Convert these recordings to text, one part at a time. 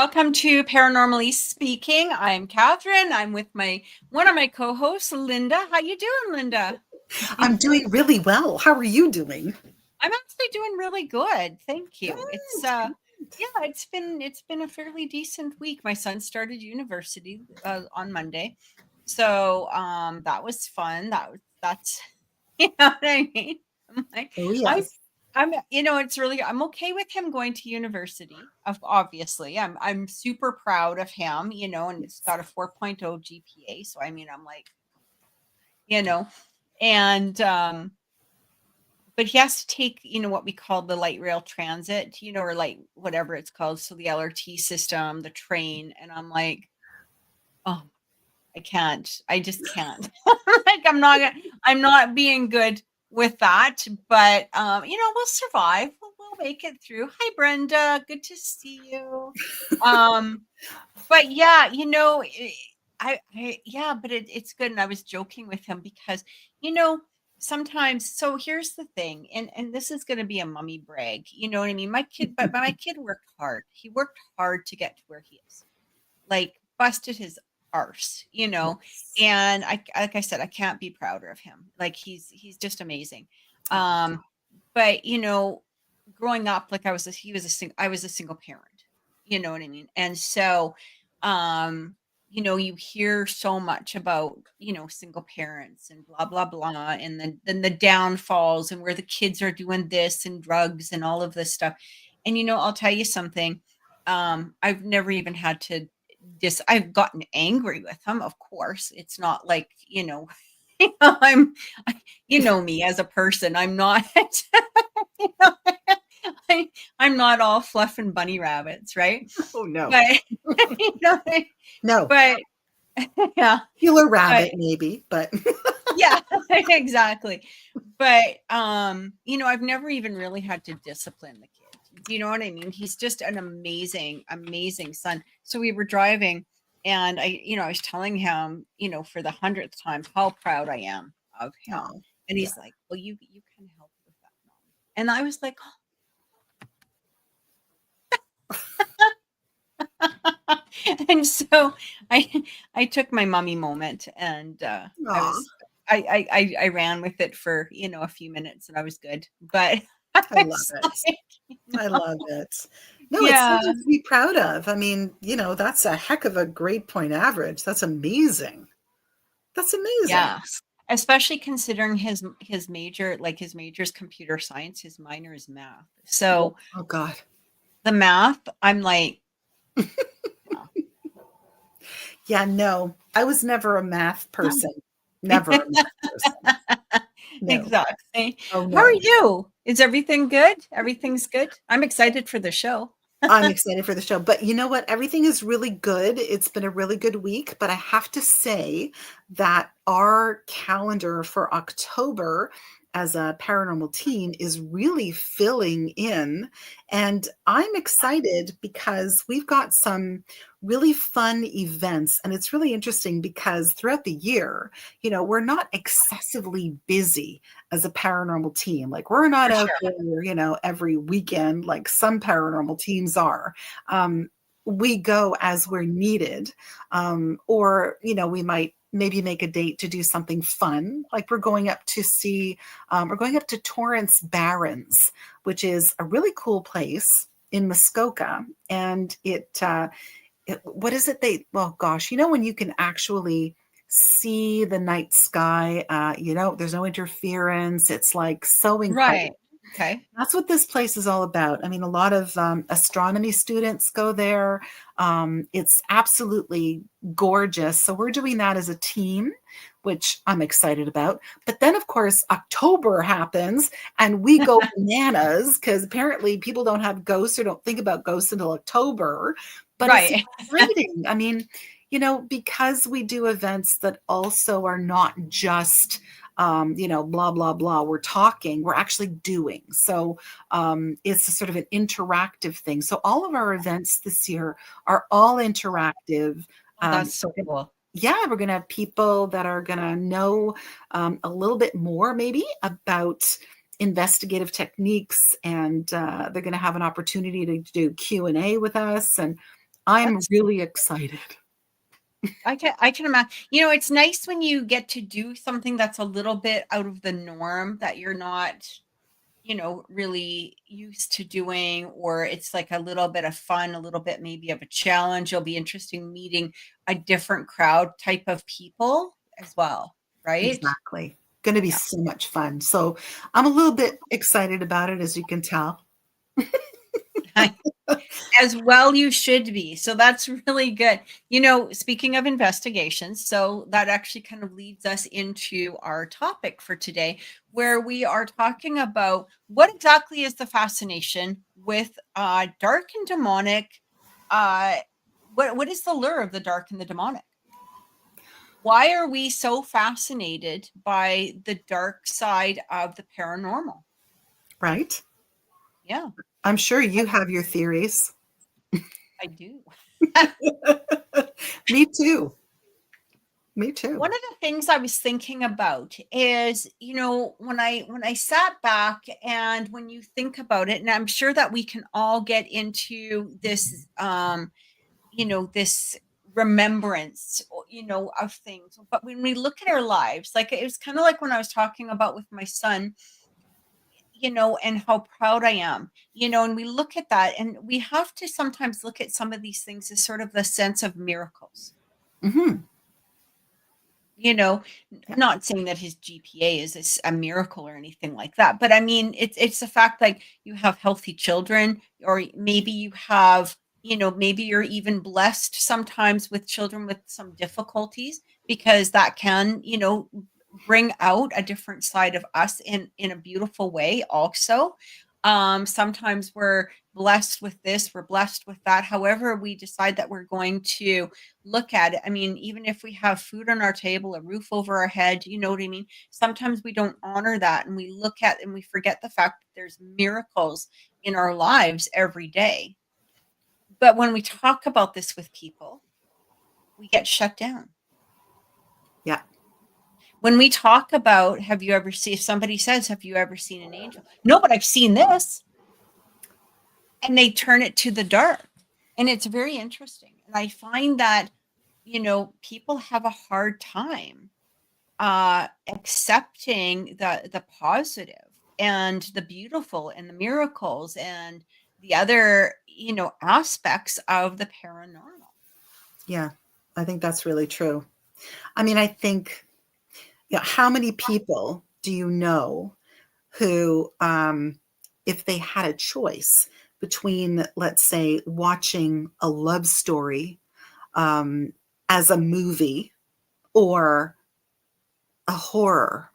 Welcome to Paranormally Speaking. I'm Cathryn. I'm with one of my co-hosts, Lynda. How you doing, Lynda? I'm doing really well. How are you doing? I'm actually doing really good. Thank you. Good. Yeah, it's been a fairly decent week. My son started university on Monday. So that was fun. That's you know what I mean? I'm like, Oh, I yes. it's really I'm okay with him going to university. Obviously, I'm super proud of him, and he's got a 4.0 GPA. So I mean, I'm like, you know, and but he has to take, what we call the light rail transit, or light whatever it's called. So the LRT system, the train, and I'm like, oh, I can't. I just can't. Like I'm not being good with that, but we'll survive. We'll make it through. Hi Brenda, good to see you. Um but yeah, yeah, but it's good. And I was joking with him because, you know, sometimes, so here's the thing, and this is going to be a mummy brag, you know what I mean? But my kid worked hard. He worked hard to get to where he is, like busted his arse, Yes. and like I said, I can't be prouder of him. Like he's just amazing. Um, but growing up, like I was a single parent, you know what I mean? And so, you hear so much about, single parents and blah, blah, blah, and then the downfalls and where the kids are doing this and drugs and all of this stuff. And, I'll tell you something. I've never even had to I've gotten angry with him, of course. It's not like, I'm, you know me as a person. I'm not, you know, I'm not all fluff and bunny rabbits, right? Oh, no. But, you know, No. but yeah, Killer but rabbit, maybe, but yeah, exactly. But, I've never even really had to discipline the kid. Do you know what I mean? He's just an amazing, amazing son. So we were driving and I was telling him, for the 100th time, how proud I am of him. oh, And yeah. he's like, well, you can help with that, mom. And I was like, and so I took my mummy moment and Aw, I ran with it for a few minutes and I was good. But I I love was it. like, I love it. No, it's yeah, something to be proud of. I mean, that's a heck of a grade point average. That's amazing. That's amazing. yeah. Especially considering his major, like his major is computer science, his minor is math. Oh, So oh God. the math, I'm like, Yeah, no, I was never a math person. Never a yeah. math person. No. Exactly. Oh, How are no. you? Is everything good? Everything's good? I'm excited for the show. I'm excited for the show. But you know what? Everything is really good. It's been a really good week. But I have to say that our calendar for October as a paranormal team is really filling in. And I'm excited because we've got some really fun events. And it's really interesting because throughout the year, we're not excessively busy as a paranormal team. Like we're not For out sure. there, every weekend like some paranormal teams are. We go as we're needed. Or, we might maybe make a date to do something fun. Like we're going up to Torrance Barrens, which is a really cool place in Muskoka. And what is it? Well, gosh, when you can actually see the night sky, there's no interference. It's like so Right. incredible. Okay. That's what this place is all about. I mean, a lot of astronomy students go there. It's absolutely gorgeous. So we're doing that as a team, which I'm excited about. But then, of course, October happens and we go bananas because apparently people don't have ghosts or don't think about ghosts until October. But it's Right. exciting. I mean, because we do events that also are not just blah, blah, blah. We're actually doing. So it's a sort of an interactive thing. So all of our events this year are all interactive. Oh, that's so cool. Yeah, we're going to have people that are going to know a little bit more maybe about investigative techniques, and they're going to have an opportunity to do Q&A with us. And I'm That's really excited. I can imagine. You know, it's nice when you get to do something that's a little bit out of the norm that you're not, really used to doing, or it's like a little bit of fun, a little bit maybe of a challenge. It'll be interesting meeting a different crowd type of people as well, right? Exactly. Going to be Yeah. so much fun. So I'm a little bit excited about it, as you can tell. As well you should be. So that's really good. Speaking of investigations, so that actually kind of leads us into our topic for today, where we are talking about what exactly is the fascination with dark and demonic. What is the lure of the dark and the demonic? Why are we so fascinated by the dark side of the paranormal? Right? Yeah, I'm sure you have your theories. I do. Me too. Me too. One of the things I was thinking about is, when I sat back, and when you think about it, and I'm sure that we can all get into this, this remembrance, of things. But when we look at our lives, like it was kind of like when I was talking about with my son, and how proud I am, and we look at that, and we have to sometimes look at some of these things as sort of the sense of miracles. Hmm. you know Yeah. Not saying that his GPA is a miracle or anything like that, but I mean, it's the fact, like, you have healthy children, or maybe you have, maybe you're even blessed sometimes with children with some difficulties, because that can, bring out a different side of us in a beautiful way also. Sometimes we're blessed with this, we're blessed with that, however we decide that we're going to look at it. I mean, even if we have food on our table, a roof over our head, you know what I mean? Sometimes we don't honor that, and we look at and we forget the fact that there's miracles in our lives every day. But when we talk about this with people, we get shut down. Yeah. When we talk about, have you ever seen, if somebody says, have you ever seen an angel? No, but I've seen this. And they turn it to the dark. And it's very interesting. And I find that, people have a hard time accepting the positive and the beautiful and the miracles and the other, aspects of the paranormal. Yeah. I think that's really true. I mean, I think, how many people do you know who, if they had a choice between, let's say, watching a love story um, as a movie or a horror,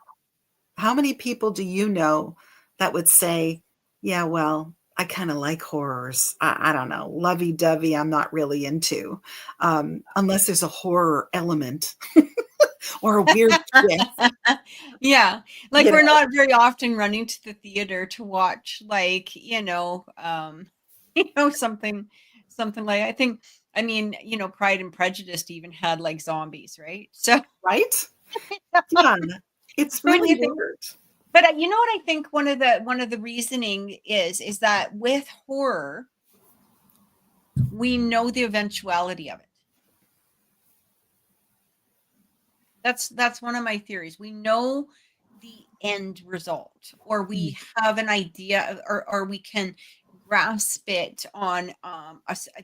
how many people do you know that would say, yeah, well, I kind of like horrors. I don't know, lovey-dovey, I'm not really into, unless there's a horror element or a weird twist, Yeah, like, you we're know, not very often running to the theater to watch, like, something like, I think, I mean, Pride and Prejudice even had, like, zombies, right? So right? Yeah, it's when really you think, weird. but you know what I think one of the reasoning is that with horror, we know the eventuality of it. That's one of my theories. We know the end result, or Mm. we have an idea or we can grasp it on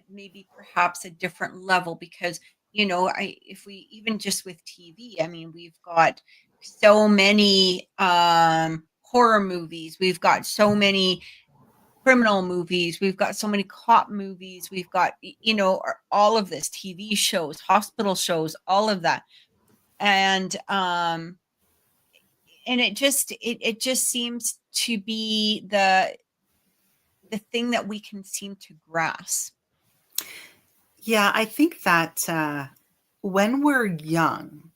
maybe perhaps a different level, because I if we even just with TV, I mean, we've got so many horror movies, we've got so many criminal movies, we've got so many cop movies, we've got all of this, TV shows, hospital shows, all of that. And it just seems to be the thing that we can seem to grasp. Yeah, I think that when we're young,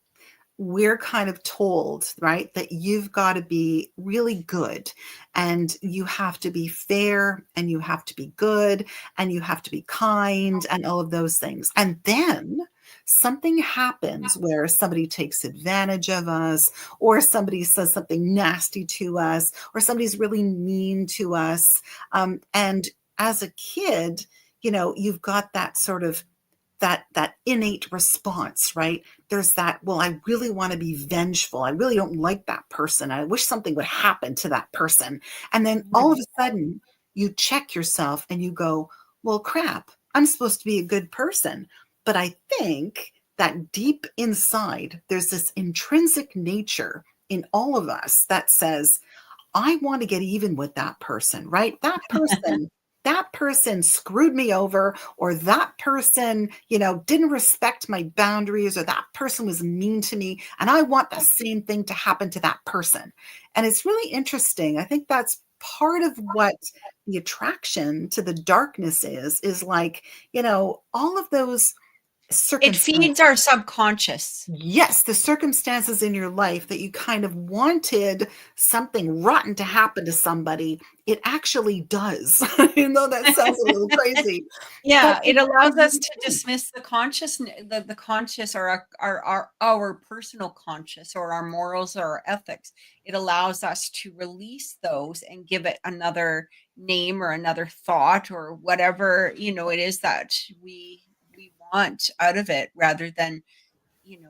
we're kind of told, right, that you've got to be really good and you have to be fair and you have to be good and you have to be kind and all of those things. And then something happens where somebody takes advantage of us, or somebody says something nasty to us, or somebody's really mean to us. And as a kid, you've got that sort of that innate response, right? There's that, well, I really want to be vengeful. I really don't like that person. I wish something would happen to that person. And then all of a sudden you check yourself and you go, well, crap, I'm supposed to be a good person. But I think that deep inside, there's this intrinsic nature in all of us that says, I want to get even with that person, right? That person screwed me over, or that person, didn't respect my boundaries, or that person was mean to me. And I want the same thing to happen to that person. And it's really interesting. I think that's part of what the attraction to the darkness is like, all of those It circumstances. feeds our subconscious. Yes, the circumstances in your life that you kind of wanted something rotten to happen to somebody, it actually does. Even though that sounds a little crazy. Yeah, But it it's allows us really to true. dismiss the conscious, the conscious, or our personal conscious, or our morals, or our ethics. It allows us to release those and give it another name, or another thought, or whatever it is that we want out of it, rather than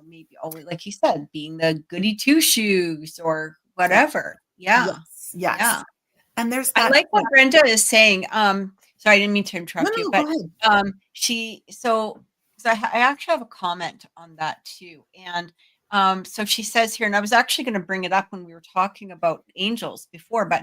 maybe always, like you said, being the goody two shoes or Yeah. whatever. Yeah, Yes. Yes. yeah. And there's I that. like what Brenda is saying. Sorry, I didn't mean to No, interrupt you, no, go but ahead. I actually have a comment on that too. And so she says here, and I was actually going to bring it up when we were talking about angels before, but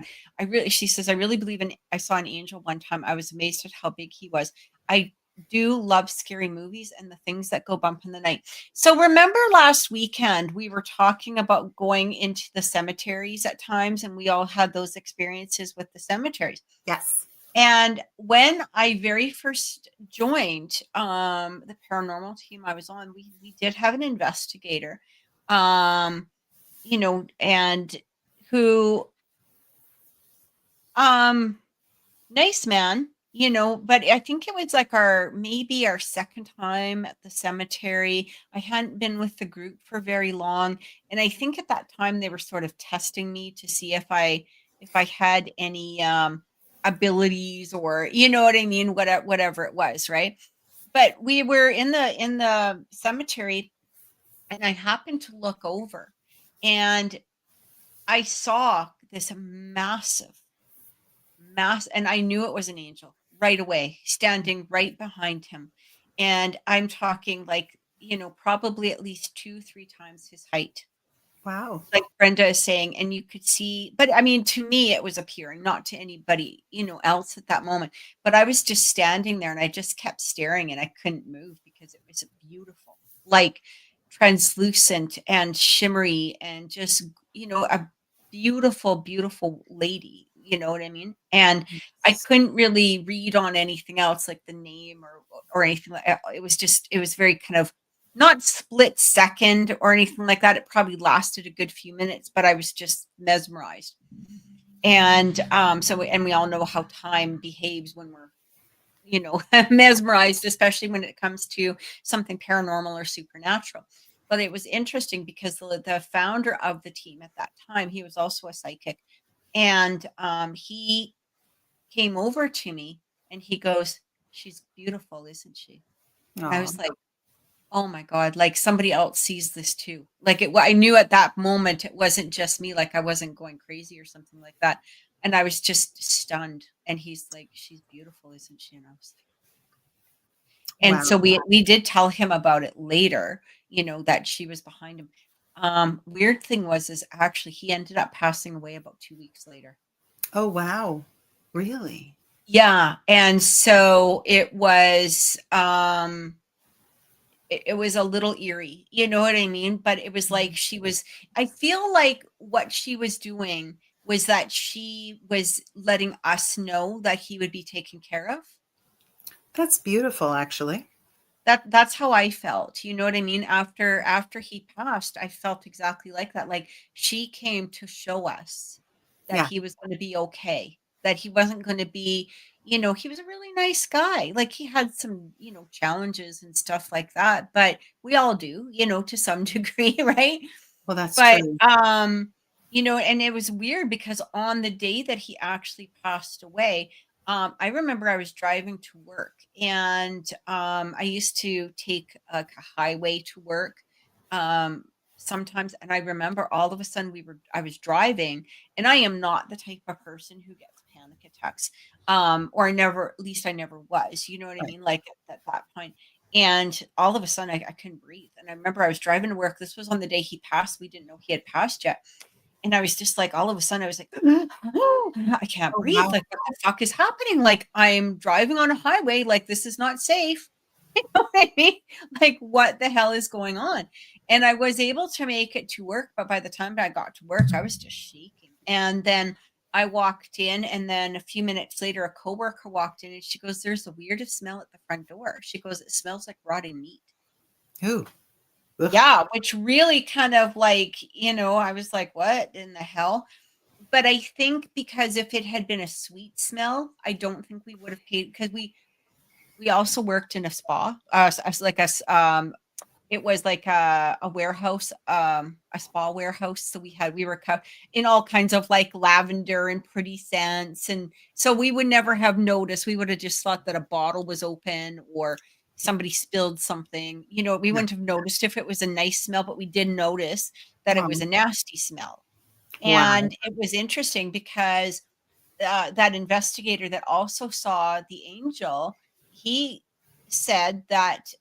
she says, I really believe I saw an angel one time. I was amazed at how big he was. I do love scary movies and the things that go bump in the night. So remember last weekend, we were talking about going into the cemeteries at times, and we all had those experiences with the cemeteries. Yes. And when I very first joined the paranormal team I was on, we did have an investigator, um, and who, nice man, but I think it was like maybe our second time at the cemetery. I hadn't been with the group for very long. And I think at that time they were sort of testing me to see if I had any abilities, or you know what I mean, whatever it was, right? But we were in the cemetery, and I happened to look over, and I saw this and I knew it was an angel right away, standing right behind him. And I'm talking like, probably at least 2-3 times his height, Wow. like Brenda is saying. And you could see, but I mean, to me, it was appearing, not to anybody, else at that moment. But I was just standing there, and I just kept staring, and I couldn't move because it was beautiful, like translucent and shimmery, and just, a beautiful, beautiful lady. You know what I mean? And I couldn't really read on anything else, like the name or anything like that. It was very kind of not split second or anything like that. It probably lasted a good few minutes, but I was just mesmerized. And and we all know how time behaves when we're, mesmerized, especially when it comes to something paranormal or supernatural. But it was interesting because the founder of the team at that time, he was also a psychic. And he came over to me, and he goes, "She's beautiful, isn't she?" And I Oh, was like, oh my God, like somebody else sees this too. Like I knew at that moment it wasn't just me, like I wasn't going crazy or something like that. And I was just stunned. And he's like, "She's beautiful, isn't she?" And I was like, and so wow. we did tell him about it later, that she was behind him. Weird thing is actually he ended up passing away about 2 weeks later. Oh, wow. Really? Yeah. And so it was a little eerie, you know what I mean? But it was like I feel like what she was doing was that she was letting us know that he would be taken care of. That's beautiful, actually. That's how I felt. You know what I mean? After he passed, I felt exactly like that. Like she came to show us that Yeah. he was going to be okay, that he wasn't going to be, he was a really nice guy. Like he had some, challenges and stuff like that, but we all do, to some degree, right? Well, that's But true. and it was weird because on the day that he actually passed away, I remember I was driving to work, and I used to take a highway to work um, sometimes. And I remember all of a sudden I was driving, and I am not the type of person who gets panic attacks, or I never, at least I never was. You know what I Right. mean? Like at that point. And all of a sudden, I couldn't breathe. And I remember I was driving to work. This was on the day he passed. We didn't know he had passed yet, and I was just like, all of a sudden, I was like, I can't Oh, breathe. wow. Like, what the fuck is happening? Like, I'm driving on a highway. Like, this is not safe. You know what I mean? Like, what the hell is going on? And I was able to make it to work. But by the time I got to work, I was just shaking. And then I walked in. And then a few minutes later, a coworker walked in and she goes, there's the weirdest smell at the front door. She goes, it smells like rotting meat. Ooh. Ugh. Yeah, which really kind of like, I was like, what in the hell? But I think because if it had been a sweet smell, I don't think we would have paid, because we also worked in a spa, like it was like a warehouse, a spa warehouse. So we were in all kinds of like lavender and pretty scents, and so we would never have noticed. We would have just thought that a bottle was open or somebody spilled something. We Yeah. wouldn't have noticed if it was a nice smell, but we did notice that it was a nasty smell. Wow. And it was interesting because that investigator that also saw the angel, he said that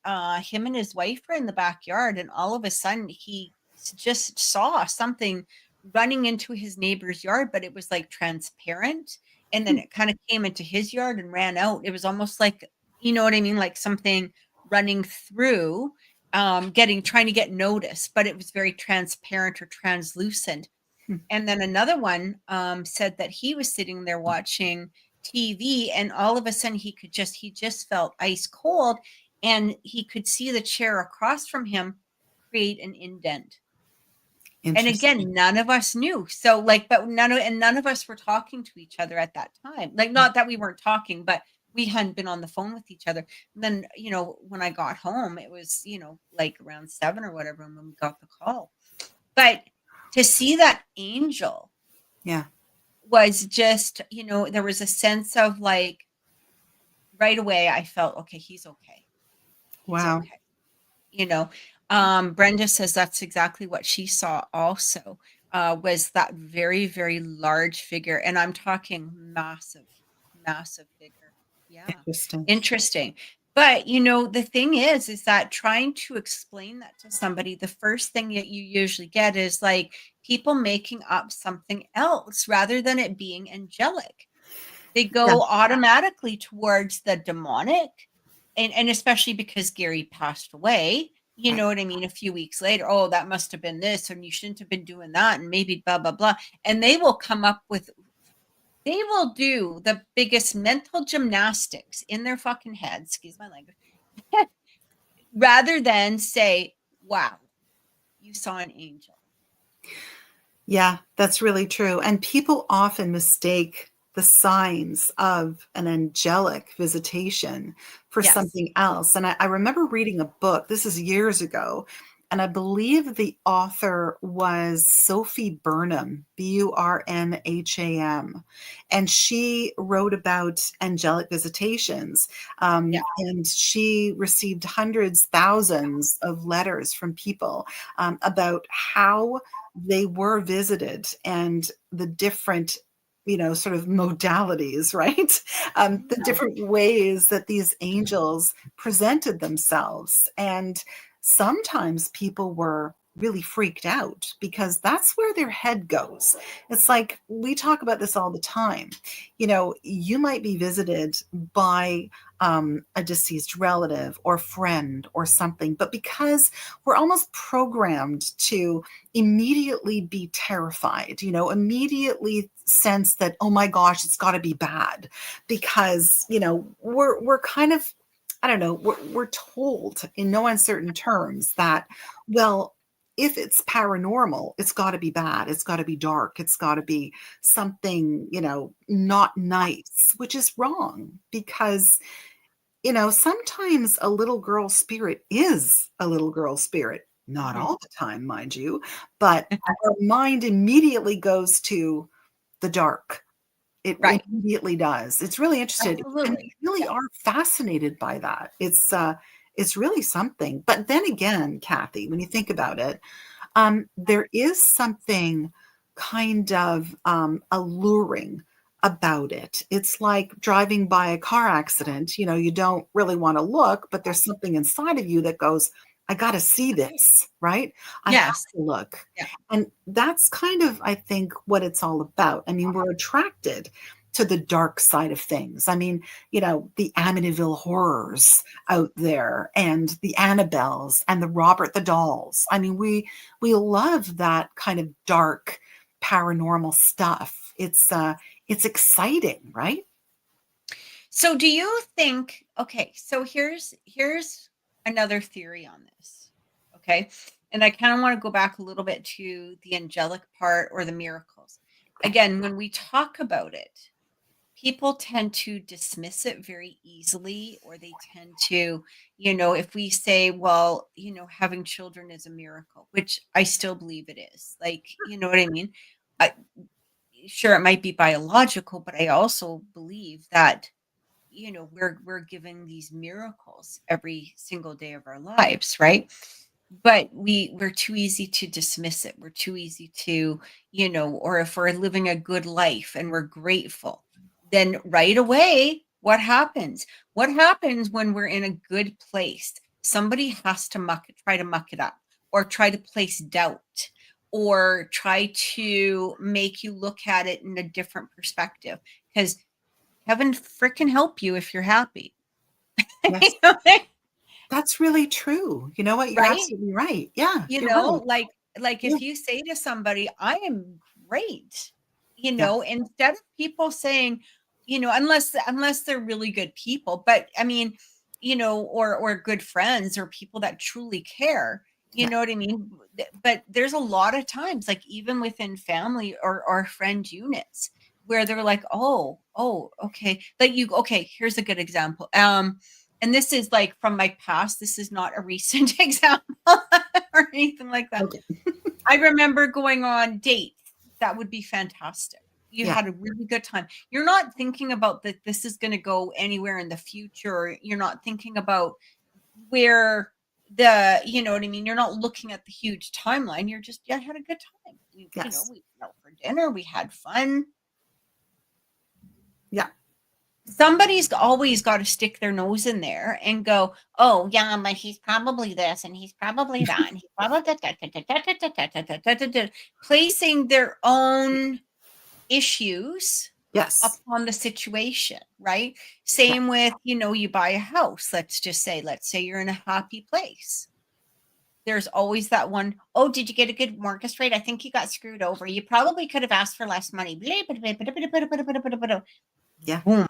him and his wife were in the backyard, and all of a sudden he just saw something running into his neighbor's yard, but it was like transparent. And then Hmm. it kind of came into his yard and ran out. It was almost like, you know what I mean? Like something running through, trying to get noticed, but it was very transparent or translucent. Hmm. And then another one said that he was sitting there watching TV, and all of a sudden he just felt ice cold, and he could see the chair across from him create an indent. And Interesting. again, none of us knew. So like, but none of us were talking to each other at that time. Like, not that we weren't talking, but we hadn't been on the phone with each other. And then, when I got home, it was, like around 7 or whatever when we got the call. But to see that angel Yeah. was just, there was a sense of like, right away, I felt, okay, he's okay. He's Wow. okay. You know, Brenda says that's exactly what she saw also, was that very, very large figure. And I'm talking massive, massive figure. Yeah. Interesting. Interesting. But, the thing is that trying to explain that to somebody, the first thing that you usually get is like people making up something else rather than it being angelic. They Yeah. go automatically towards the demonic, and especially because Gary passed away, you know what I mean, a few weeks later, oh, that must have been this, and you shouldn't have been doing that, and maybe blah blah blah. And they will do the biggest mental gymnastics in their fucking head, excuse my language, rather than say, wow, you saw an angel. Yeah, that's really true. And people often mistake the signs of an angelic visitation for Yes. something else. And I remember reading a book, this is years ago, and I believe the author was Sophie Burnham, Burnham. And she wrote about angelic visitations. Yeah. And she received hundreds, thousands of letters from people about how they were visited and the different sort of modalities, right? The Yeah. different ways that these angels presented themselves. And sometimes people were really freaked out because that's where their head goes. It's like we talk about this all the time. You might be visited by a deceased relative or friend or something, but because we're almost programmed to immediately be terrified, immediately sense that, oh my gosh, it's got to be bad, because we're kind of, I don't know, we're told in no uncertain terms that, well, if it's paranormal, it's got to be bad, it's got to be dark, it's got to be something, not nice, which is wrong, because sometimes a little girl spirit is a little girl spirit. Not Mhm. all the time, mind you, but our mind immediately goes to the dark. It Right. immediately does. It's really interesting, and Absolutely. we really Yeah. are fascinated by that. It's really something. But then again, Kathy, when you think about it, there is something kind of alluring about it. It's like driving by a car accident. You know, you don't really want to look, but there's something inside of you that goes, I got to see this, right? I have Yes. to look. Yeah. And that's kind of, I think, what it's all about. I mean, we're attracted to the dark side of things. I mean, you know, the Amityville horrors out there and the Annabelles and the Robert the Dolls. I mean, we love that kind of dark paranormal stuff. It's exciting, right? So do you think, okay, so here's another theory on this. Okay. And I kind of want to go back a little bit to the angelic part or the miracles. Okay. Again, when we talk about it, people tend to dismiss it very easily, or they tend to, if we say, well, having children is a miracle, which I still believe it is. Like, you know what I mean? I, sure, it might be biological, but I also believe that we're given these miracles every single day of our lives, right? But we're too easy to dismiss it. We're too easy to, or if we're living a good life and we're grateful, then right away, what happens when we're in a good place? Somebody has to try to muck it up, or try to place doubt, or try to make you look at it in a different perspective, because heaven frickin' help you if you're happy. Yes. That's really true. You know what? You're Right? absolutely right. Yeah, you're right. Like Yeah. if you say to somebody, I am great, Yeah. instead of people saying, unless they're really good people, but I mean, or good friends or people that truly care, you Yeah. know what I mean? But there's a lot of times, like even within family or friend units, where they're like, oh, okay. Like okay, here's a good example. And this is like from my past. This is not a recent example or anything like that. Okay. I remember going on dates. That would be fantastic. You Yeah. had a really good time. You're not thinking about that this is going to go anywhere in the future. You're not thinking about where you know what I mean? You're not looking at the huge timeline. You're just, yeah, I had a good time. Yes. We went out for dinner. We had fun. Yeah. Somebody's always got to stick their nose in there and go, oh yeah, but he's probably this and he's probably that, and he's probably placing their own issues Yes. upon the situation, right? Yeah. Same with, you buy a house. Let's say you're in a happy place. There's always that one, oh, did you get a good mortgage rate? I think you got screwed over. You probably could have asked for less money. Yeah. Boom.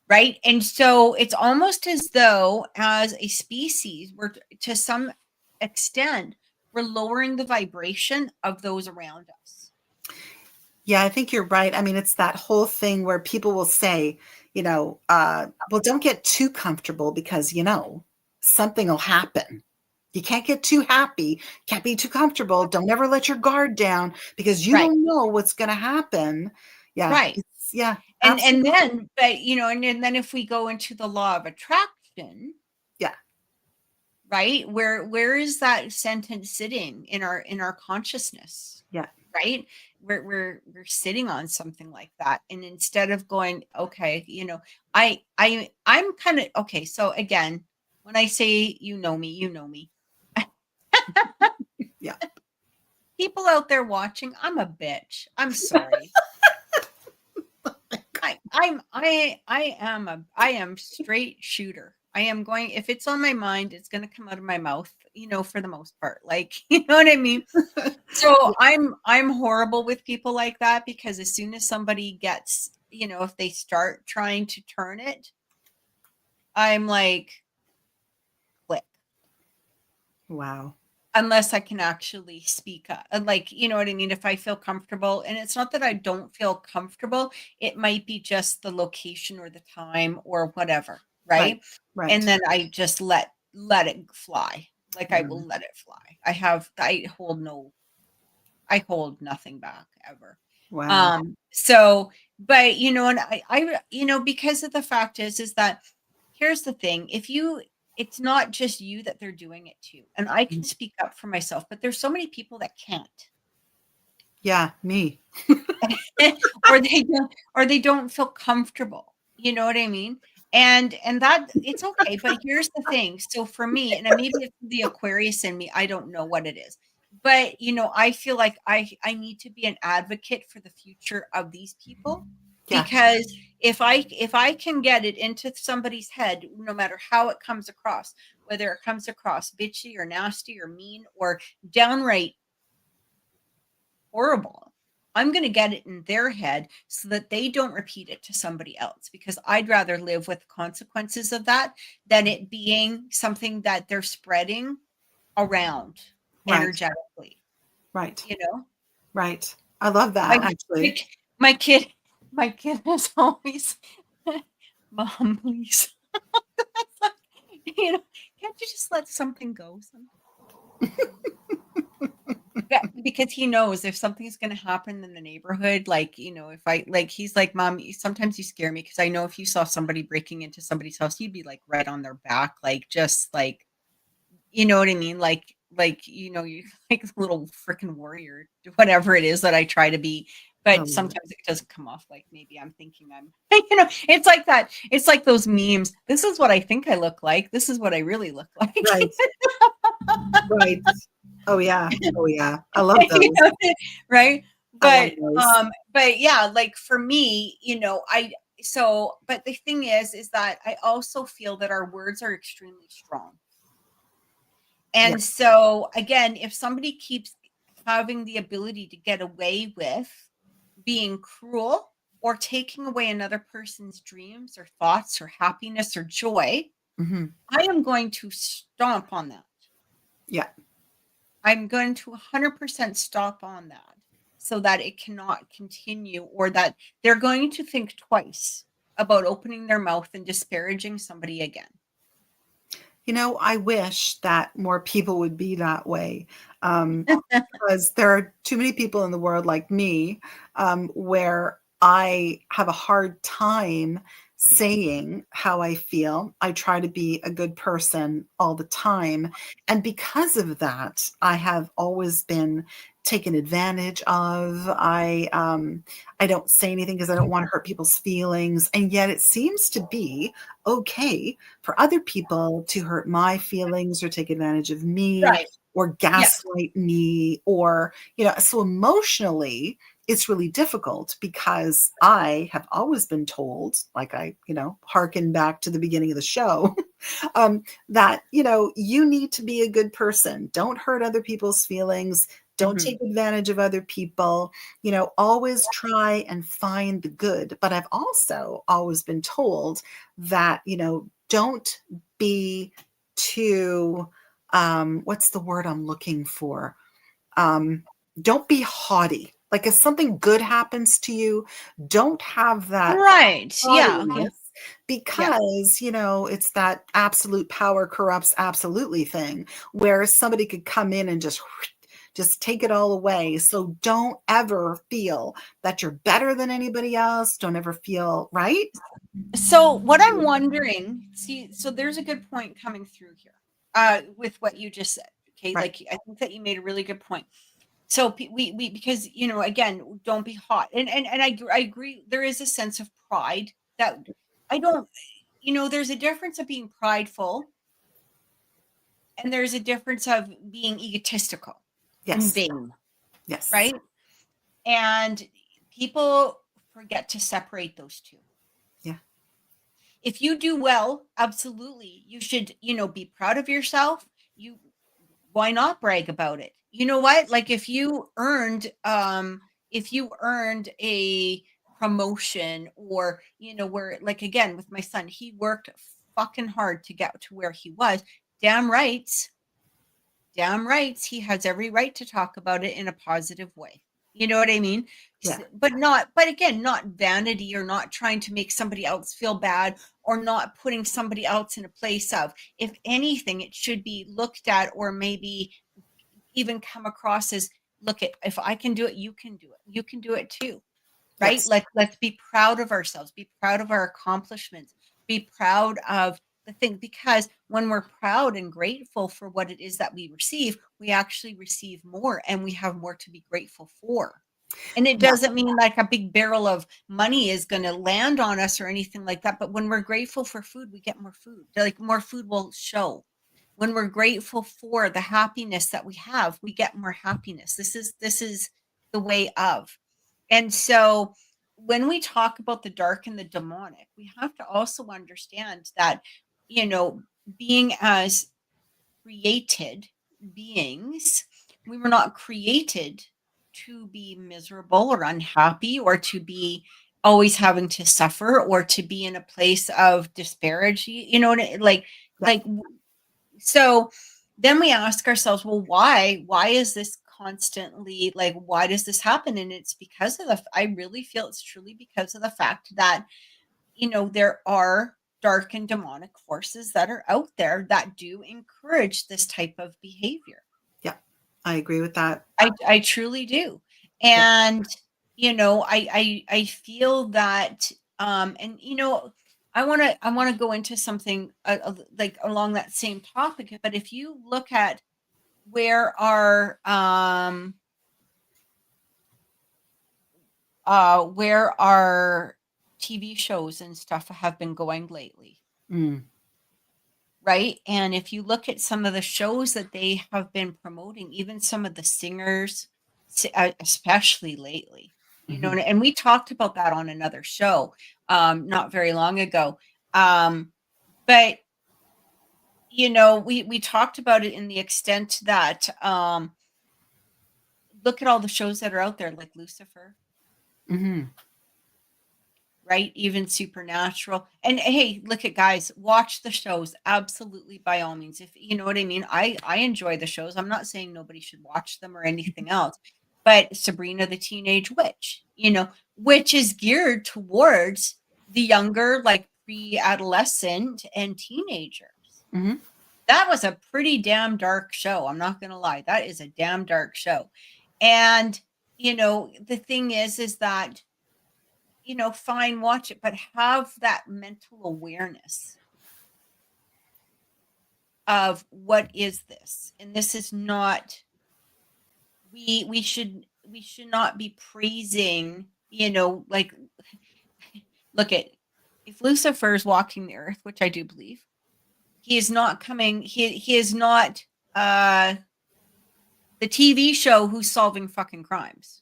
Right. And so it's almost as though, as a species, we're to some extent, we're lowering the vibration of those around us. Yeah, I think you're right. I mean, it's that whole thing where people will say, well, don't get too comfortable because, something will happen. You can't get too happy, can't be too comfortable. Don't ever let your guard down because you Right. don't know what's going to happen. Yeah. Right. Yeah, And absolutely. then, but and then if we go into the law of attraction, Yeah. right, where is that sentence sitting in our consciousness? Yeah. Right? We're sitting on something like that. And instead of going, okay, I'm kind of okay. So again, when I say you know me. Yeah. People out there watching, I'm a bitch. I'm sorry. I am straight shooter. I am going, if it's on my mind, it's going to come out of my mouth, for the most part. Like, you know what I mean? So I'm horrible with people like that, because as soon as somebody gets, if they start trying to turn it, I'm like, click. Wow. Unless I can actually speak up. And like, you know what I mean? If I feel comfortable, and it's not that I don't feel comfortable, it might be just the location or the time or whatever, Right. right? And Right. then I just let it fly. Like I will Mm. let it fly. I hold nothing back ever. Wow. So, but and I because of the fact is that here's the thing. It's not just you that they're doing it to. And I can speak up for myself, but there's so many people that can't. Yeah, me. or they don't feel comfortable. You know what I mean? And that it's okay, but here's the thing. So for me, and maybe it's the Aquarius in me, I don't know what it is. But I feel like I need to be an advocate for the future of these people, Yeah. because if I can get it into somebody's head, no matter how it comes across, whether it comes across bitchy or nasty or mean or downright horrible, I'm going to get it in their head so that they don't repeat it to somebody else, because I'd rather live with the consequences of that than it being something that they're spreading around Right. energetically. Right. You know, Right. I love that, actually. my kid is always, Mom, please. Can't you just let something go sometimes? Yeah, because he knows if something's going to happen in the neighborhood, if I he's like, Mom, sometimes you scare me, because I know if you saw somebody breaking into somebody's house, you'd be like right on their back, just like, you know what I mean? You like a little freaking warrior, whatever it is that I try to be. But sometimes it doesn't come off like maybe I'm thinking I'm, it's like that. It's like those memes. This is what I think I look like. This is what I really look like. Right. Right. Oh yeah. Oh yeah. I love those. Right. I love those. But yeah, like for me, but the thing is that I also feel that our words are extremely strong. Yeah. And so again, if somebody keeps having the ability to get away with being cruel or taking away another person's dreams or thoughts or happiness or joy, Mm-hmm. I am going to stomp on that. Yeah. I'm going to 100% stop on that so that it cannot continue, or that they're going to think twice about opening their mouth and disparaging somebody again. I wish that more people would be that way, because there are too many people in the world like me, where I have a hard time saying how I feel. I try to be a good person all the time. And because of that, I have always been taken advantage of. I don't say anything because I don't want to hurt people's feelings. And yet it seems to be okay for other people to hurt my feelings or take advantage of me Right. or gaslight me, or, so emotionally it's really difficult, because I have always been told, like I, hearken back to the beginning of the show, that, you need to be a good person. Don't hurt other people's feelings. Don't take advantage of other people, always try and find the good. But I've also always been told that, don't be too, what's the word I'm looking for? Don't be haughty. Like if something good happens to you, don't have that Right. Yeah. haughtiness, because, it's that absolute power corrupts absolutely thing, where somebody could come in and just take it all away. So don't ever feel that you're better than anybody else. Don't ever feel right. So what I'm wondering, so there's a good point coming through here, with what you just said. Okay. Right. Like, I think that you made a really good point. So we because, again, don't be hot. And I agree. There is a sense of pride that I don't, there's a difference of being prideful, and there's a difference of being egotistical and Yes. vain, Yes. right? And people forget to separate those two. Yeah. If you do well, absolutely, you should, be proud of yourself. Why not brag about it? You know what? Like if you earned a promotion, or, where, like, again, with my son, he worked fucking hard to get to where he was. Damn rights. Damn rights. He has every right to talk about it in a positive way. You know what I mean? Yeah. But again, not vanity, or not trying to make somebody else feel bad, or not putting somebody else in a place of, if anything, it should be looked at, or maybe even come across as look at, if I can do it, you can do it. You can do it too. Right? Yes. Let's be proud of ourselves, be proud of our accomplishments, be proud of the thing, because when we're proud and grateful for what it is that we receive, we actually receive more, and we have more to be grateful for. And it Yeah. doesn't mean like a big barrel of money is going to land on us or anything like that. But when we're grateful for food, we get more food. Like more food will show. When we're grateful for the happiness that we have, we get more happiness. This is the way of. And so when we talk about the dark and the demonic, we have to also understand that, you know, being as created beings, we were not created to be miserable or unhappy, or to be always having to suffer, or to be in a place of disparity, you know, Yeah. like so then we ask ourselves, well, why is this constantly, like, why does this happen? And it's because of I really feel it's truly because of the fact that, you know, there are dark and demonic forces that are out there that do encourage this type of behavior. Yeah. I agree with that. I truly do. Yeah. And, you know, I feel that, and, you know, I want to go into something like along that same topic. But if you look at where our TV shows and stuff have been going lately, Mm. right? And if you look at some of the shows that they have been promoting, even some of the singers, especially lately, you know, Hmm. and we talked about that on another show not very long ago. But you know, we talked about it in the extent that look at all the shows that are out there, like Lucifer, Hmm. right? Even Supernatural. And hey, look at, guys, watch the shows. Absolutely, by all means. If you know what I mean. I enjoy the shows. I'm not saying nobody should watch them or anything else. But Sabrina the Teenage Witch, you know, which is geared towards the younger, like pre-adolescent and teenagers. Hmm. That was a pretty damn dark show. I'm not going to lie. That is a damn dark show. And you know, the thing is that, you know, fine, watch it, but have that mental awareness of what is this? And this is not, we should not be praising, you know, like, look at, if Lucifer is walking the earth, which I do believe, he is not coming, he is not uh the TV show who's solving fucking crimes.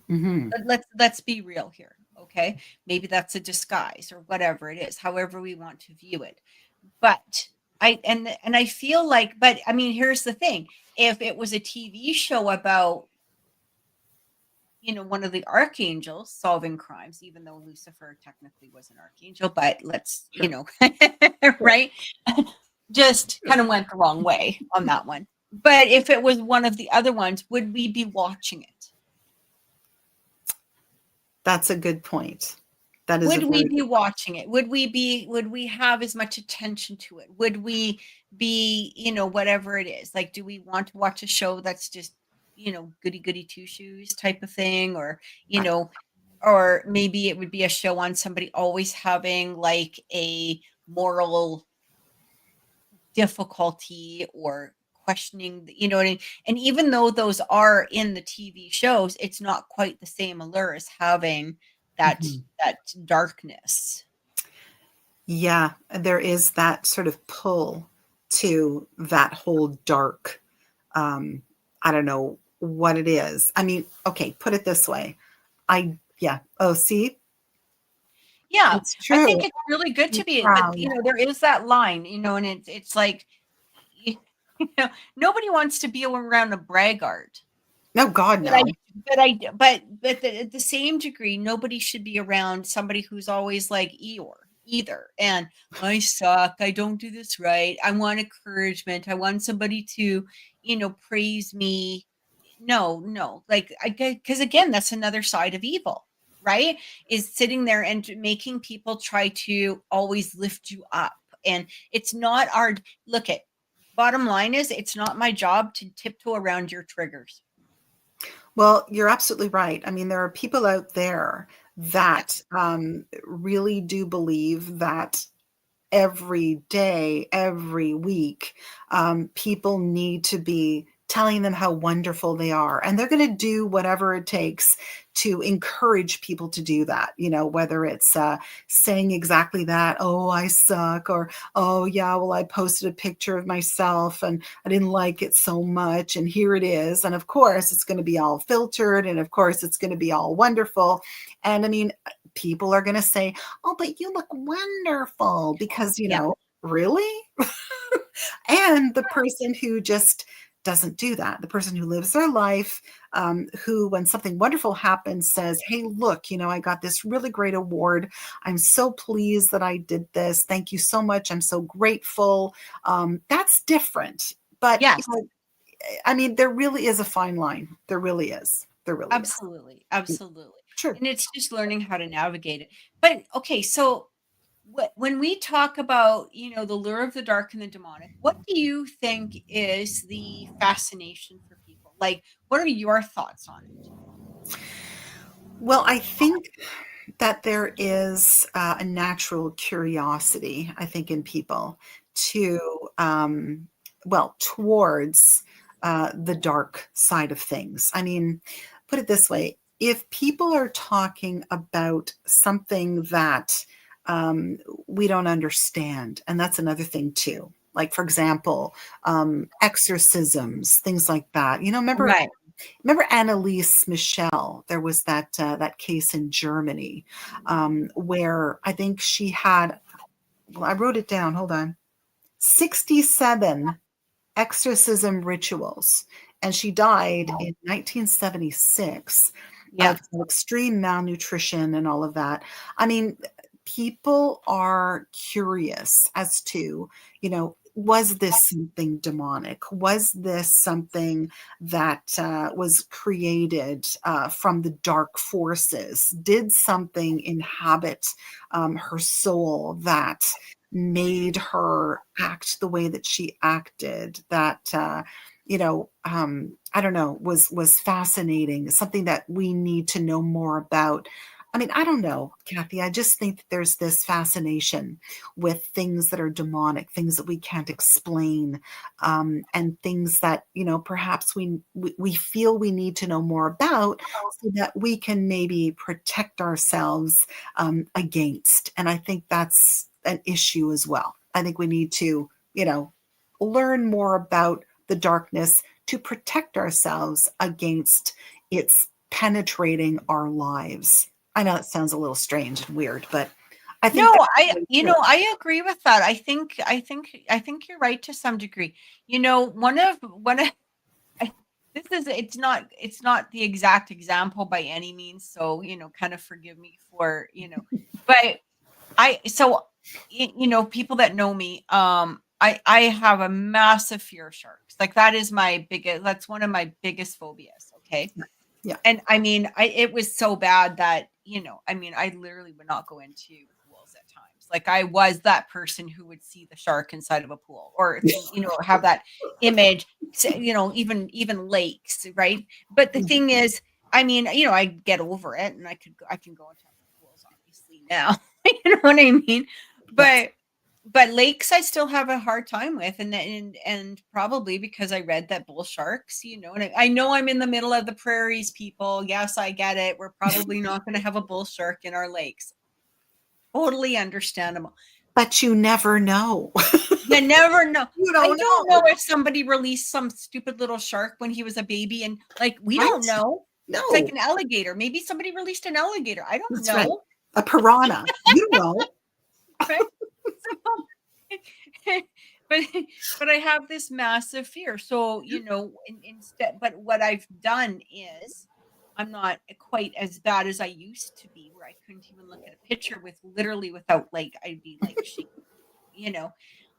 Hmm. Let's be real here, okay? Maybe that's a disguise or whatever it is, however we want to view it. But I feel like, but I mean, here's the thing. If it was a TV show about, you know, one of the archangels solving crimes, even though Lucifer technically was an archangel, but let's, you Sure. know, Sure. right? Just kind of went the wrong way on that one. But if it was one of the other ones, would we be watching it? That's a good point. That is a Would we very be good point. watching it? Would we have as much attention to it? Would we be, you know, whatever it is? Like, do we want to watch a show that's just, you know, goody goody two shoes type of thing? Or, you Right. know, or maybe it would be a show on somebody always having like a moral difficulty or questioning, you know what I mean? And even though those are in the TV shows, it's not quite the same allure as having that Hmm. that darkness. Yeah, there is that sort of pull to that whole dark. Um, I don't know what it is. I mean, okay, put it this way. Yeah. Oh, see, Yeah, it's I think true. it's really good Be to be, but, proud. you know, there is that line, you know, and it's like, you you know, nobody wants to be around a braggart. No, God, But I no. but at the same degree, nobody should be around somebody who's always like Eeyore either. And I suck. I don't do this right. I want encouragement. I want somebody to, you know, praise me. No, no. Like I because again, that's another side of evil, right? Is sitting there and making people try to always lift you up. And it's not our look at bottom line is it's not my job to tiptoe around your triggers. Well, you're absolutely right. I mean, there are people out there Yeah. that really do believe that every day, every week, people need to be telling them how wonderful they are. And they're going to do whatever it takes to encourage people to do that, whether it's saying exactly that, oh, I suck, or, oh, yeah, well, I posted a picture of myself and I didn't like it so much. And here it is. And of course, it's going to be all filtered. And of course, it's going to be all wonderful. And I mean, people are going to say, oh, but you look wonderful because, Yeah. really? And the person who just doesn't do that, the person who lives their life, who, when something wonderful happens, says, hey, look, I got this really great award. I'm so pleased that I did this. Thank you so much. I'm so grateful. That's different. But, Yes. I mean, there really is a fine line. There really is. There really is. Absolutely. Absolutely. Sure. And it's just learning how to navigate it. But okay, so when we talk about, the lure of the dark and the demonic, what do you think is the fascination for people? Like, what are your thoughts on it? Well, I think that there is a natural curiosity, I think, in people to, towards the dark side of things. I mean, put it this way, if people are talking about something that we don't understand, and that's another thing too. Like, for example, exorcisms, things like that. Right. Remember Annalise Michel? There was that case in Germany where I think she had. Well, I wrote it down. Hold on. 67 exorcism rituals, and she died in 1976 Yeah. of extreme malnutrition and all of that. I mean, people are curious as to, was this something demonic? Was this something that was created from the dark forces? Did something inhabit her soul that made her act the way that she acted? That I don't know, was fascinating, something that we need to know more about. I mean, I don't know, Kathy. I just think that there's this fascination with things that are demonic, things that we can't explain, and things that perhaps we feel we need to know more about, so that we can maybe protect ourselves against. And I think that's an issue as well. I think we need to, learn more about the darkness to protect ourselves against its penetrating our lives. I know it sounds a little strange and weird, but I think No, that's I really you true. know, I agree with that. I think you're right to some degree. One of I, it's not the exact example by any means, so kind of forgive me for, but people that know me, I have a massive fear of sharks. Like, that's one of my biggest phobias, okay? Yeah. And I mean, it was so bad that, I mean, I literally would not go into pools at times. Like, I was that person who would see the shark inside of a pool, or have that image, even lakes, right? But the thing is, I mean, I get over it, and I can go into pools obviously now. You know what I mean? Yes. But lakes I still have a hard time with, and probably because I read that bull sharks, and I know I'm in the middle of the prairies, people. Yes, I get it. We're probably not going to have a bull shark in our lakes. Totally understandable. But you never know. You never know. You I don't don't know. know if somebody released some stupid little shark when he was a baby, and like, we Right? don't know. It's like No, an alligator. Maybe somebody released an alligator. I don't that's right. know. A piranha. You know. Right? So, but but I have this massive fear. So, instead, but what I've done is, I'm not quite as bad as I used to be, where I couldn't even look at a picture without, like, I'd be like shaking, you know.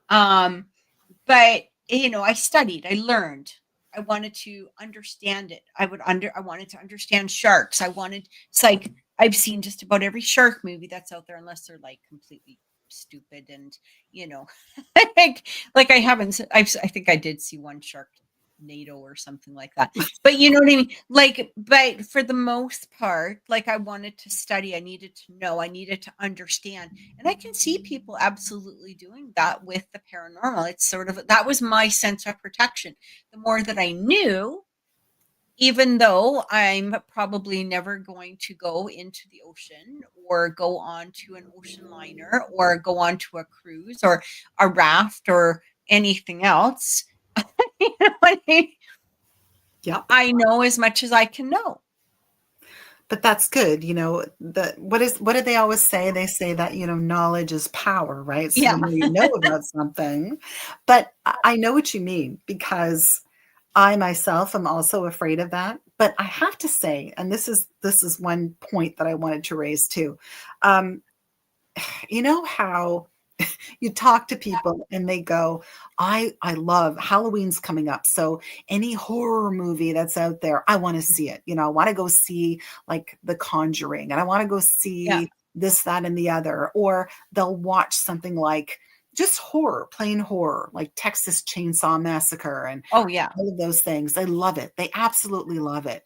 Um, but I studied, I learned. I wanted to understand it. I wanted to understand sharks. It's like, I've seen just about every shark movie that's out there, unless they're like completely stupid and, you know, like I haven't, I think I did see one shark NATO or something like that. But you know what I mean? Like, but for the most part, like I wanted to study, I needed to know, I needed to understand. And I can see people absolutely doing that with the paranormal. It's sort of, that was my sense of protection. The more that I knew, even though I'm probably never going to go into the ocean or go on to an ocean liner or go on to a cruise or a raft or anything else, you know what I mean? Yep. I know as much as I can know. But that's good. What did they always say? They say that, knowledge is power, right? So Yeah. the more you know about something, but I know what you mean, because I myself am also afraid of that. But I have to say, and this is one point that I wanted to raise too. Um, you know how you talk to people and they go, I love Halloween's coming up. So any horror movie that's out there, I want to see it. I want to go see like The Conjuring, and I want to go Yeah. see this, that, and the other. Or they'll watch something like just horror, plain horror, like Texas Chainsaw Massacre and Oh, yeah. all of those things. They love it. They absolutely love it.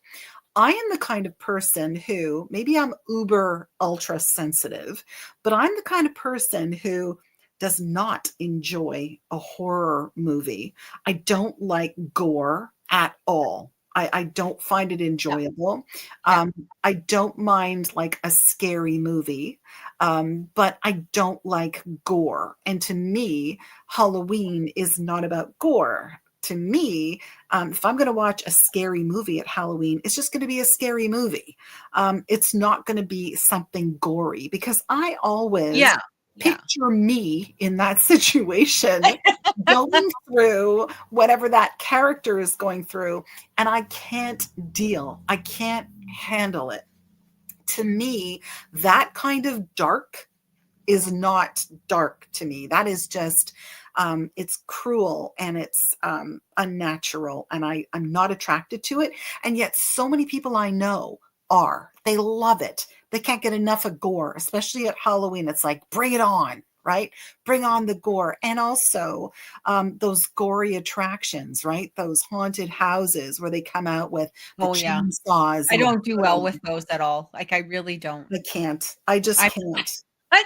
I am the kind of person who, maybe I'm uber ultra sensitive, but I'm the kind of person who does not enjoy a horror movie. I don't like gore at all. I don't find it Yeah. enjoyable. Yeah. I don't mind like a scary movie, but I don't like gore. And to me, Halloween is not about gore. To me, if I'm going to watch a scary movie at Halloween, it's just going to be a scary movie. It's not going to be something gory, because I always Yeah. Yeah. picture me in that situation going through whatever that character is going through, and I can't handle it. To me, that kind of dark is not dark to me. That is just, it's cruel and it's unnatural, and I'm not attracted to it. And yet so many people I know are. They love it. They can't get enough of gore, especially at Halloween. It's like, bring it on, right? Bring on the gore. And also those gory attractions, right? Those haunted houses where they come out with the Oh, yeah. chainsaws I and the don't do well blood. with those at all. Like, I really don't. I can't. I just I, can't. I,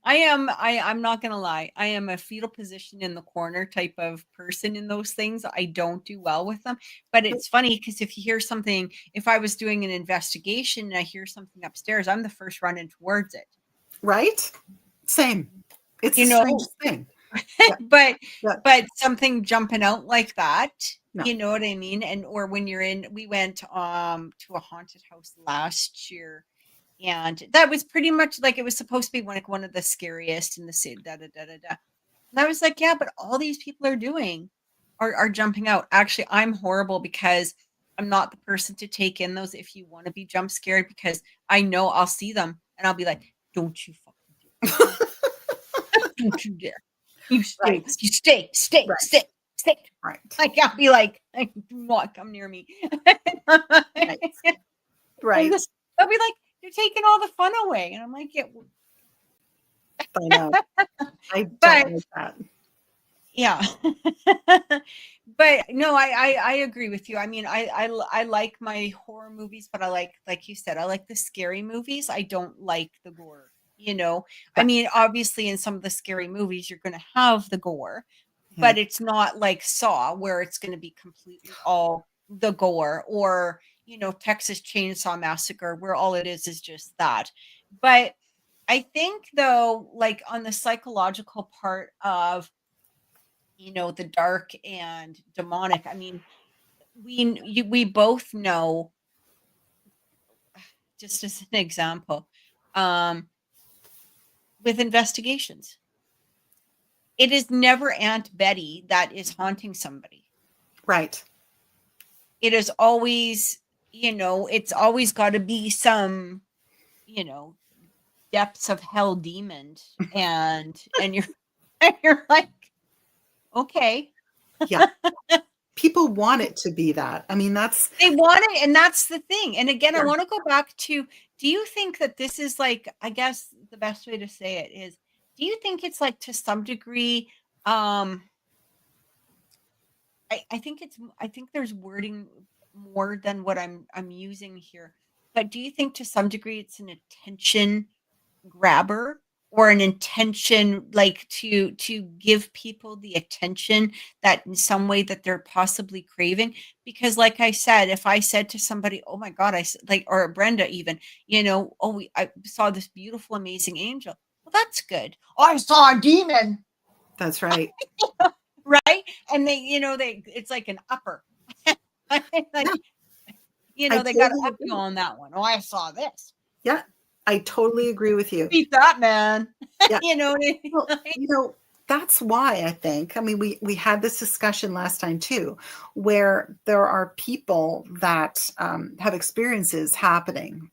I, I'm not gonna lie. I am a fetal position in the corner type of person in those things. I don't do well with them. But it's funny because if you hear something, if I was doing an investigation and I hear something upstairs, I'm the first running towards it. Right? Same. It's You the know, strangest thing. Yeah, but yeah, something jumping out like that, no. you know what I mean? And or when you're in, we went to a haunted house last year, and that was pretty much like it was supposed to be one of the scariest in the city. Da da da da da. And I was like, yeah, but all these people are doing are jumping out. Actually, I'm horrible because I'm not the person to take in those if you want to be jump scared, because I know I'll see them and I'll be like, don't you fucking do it. Don't you dare. You stay, Right, you stay, stay, right, stay, stay. right, I can't be like, do not come near me. right, right. They'll be like, you're taking all the fun away. And I'm like, yeah, I know. I don't but like that. yeah. But no, I agree with you. I mean, I like my horror movies, but I like you said, I like the scary movies. I don't like the gore, you know. I Yeah, mean, obviously in some of the scary movies you're going to have the gore, yeah. but it's not like Saw where it's going to be completely all the gore, or Texas Chainsaw Massacre where all it is just that. But I think though, like on the psychological part of the dark and demonic, I mean, we both know, just as an example, um with investigations, it is never Aunt Betty that is haunting somebody. Right. It is always, it's always got to be some, you know depths of hell demon, and you're and you're like, okay. Yeah. People want it to be that. I mean, that's They want it, and that's the thing. And again, I yeah. want to go back to, do you think that this is like, I guess the best way to say it is, do you think it's like to some degree, um I think there's wording more than what I'm using here. But do you think to some degree it's an attention grabber or an intention like to give people the attention that in some way that they're possibly craving? Because like I said, if I said to somebody, oh my god, like, or Brenda even, oh, I saw this beautiful amazing angel. Well, that's good. Oh, I saw a demon. That's right. Right. And they it's like an upper. Like, Yeah, I they got to totally up you agree. on that one. Oh, I saw this. Yeah, I totally agree with you. Beat that, man. Yeah. You know what I mean? Well, Like, that's why I think, I mean, we had this discussion last time too, where there are people that have experiences happening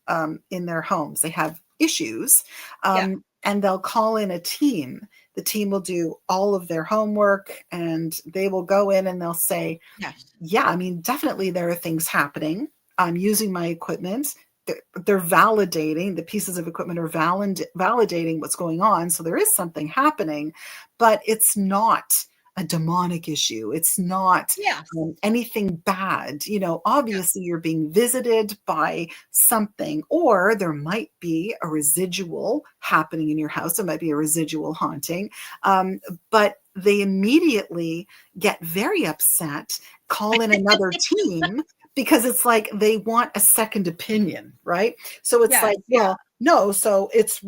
in their homes. They have issues, yeah. and they'll call in a team. The team will do all of their homework and they will go in and they'll say, Yes. yeah, I mean, definitely there are things happening. I'm using my equipment. They're validating, the pieces of equipment are validating what's going on. So there is something happening, but it's not a demonic issue. It's not Yes. anything bad. Yeah. Obviously you're being visited by something, or there might be a residual happening in your house. There might be a residual haunting. But they immediately get very upset, call in another team, because it's like they want a second opinion, right? So it's Yes. like, well, no, so it's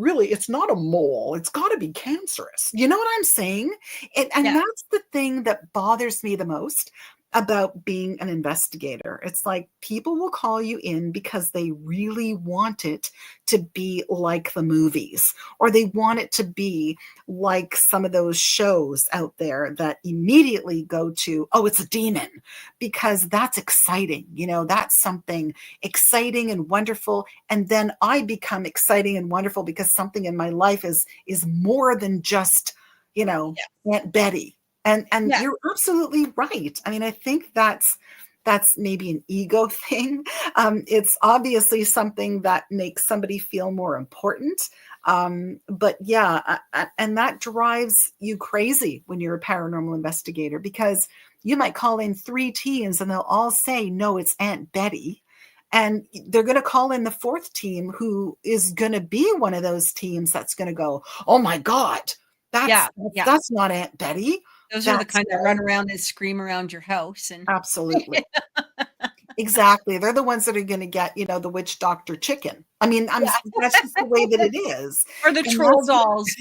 not a mole. It's got to be cancerous. You know what I'm saying? And Yeah. that's the thing that bothers me the most about being an investigator. It's like people will call you in because they really want it to be like the movies, or they want it to be like some of those shows out there that immediately go to, oh, it's a demon, because that's exciting. That's something exciting and wonderful. And then I become exciting and wonderful because something in my life is more than just, Yeah. Aunt Betty. And Yeah. you're absolutely right. I mean, I think that's maybe an ego thing. It's obviously something that makes somebody feel more important. But yeah, and that drives you crazy when you're a paranormal investigator, because you might call in 3 teams and they'll all say, no, it's Aunt Betty. And they're going to call in the 4th team, who is going to be one of those teams that's going to go, oh my God, Yeah. that's, Yeah. that's not Aunt Betty. Those are the That's kind that run around and scream around your house and absolutely. Exactly. They're the ones that are going to get, the witch doctor chicken. I mean, yeah. that's just the way that it is. Or the And troll dolls.